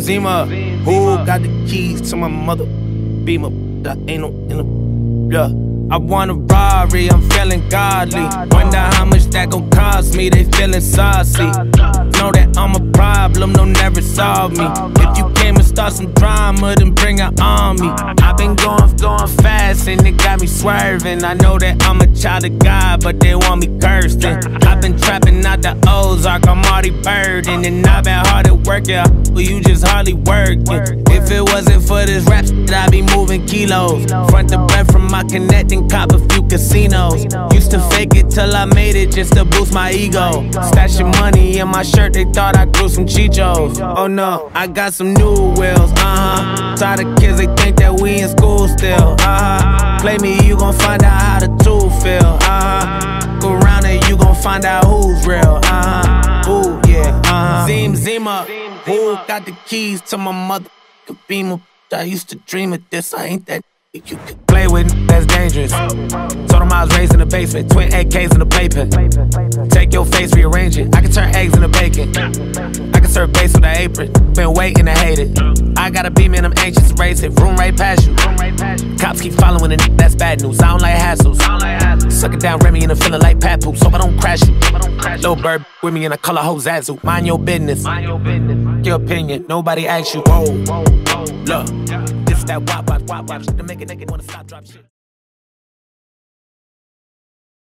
Zima, who got the keys to my mother? Beamer, that ain't no in the, yeah. I want a Rari, I'm feeling godly. Wonder how much that gon' cost me, they feeling saucy. Know that I'm a problem, they'll never solve me. If you came and start some drama, then bring an army. I've been going fast and it got me swerving. I know that I'm a child of God, but they want me cursed. I've been trapping out the Ozark, I'm already burdened. And I've been hard at work, yeah, but you just hardly working. If it wasn't for this rap shit, I'd be moving kilos. Front to back from my connecting, cop a few casinos. Used to fake it till I made it just to boost my ego. Stashing money in my shirt, they thought I grew some chichos. Oh no, I got some new wheels, Tired of kids, they think that we in school still, Play me, you gon' find out how the two feel, Go around and you gon' find out who's real, Ooh, yeah, Zima, who got the keys to my mother? Beamer, I used to dream of this, I ain't that you could play with, that's dangerous. Told him I was raised in the basement, twin AKs in the playpen. Take your face, rearrange it. I can turn eggs into bacon. I can serve base with an apron. Been waiting to hate it. I got a beam and I'm anxious to race it. Room right past you. Cops keep following and that's bad news. I don't like hassles. Suck it down, Remy, and I'm feeling like Papoose. Hope I don't crash you. Little bird with me and I color hoe Zazu. Mind your business. Your opinion, nobody asks you. Whoa, look. That wop, to make a nigga wanna stop, drop shit.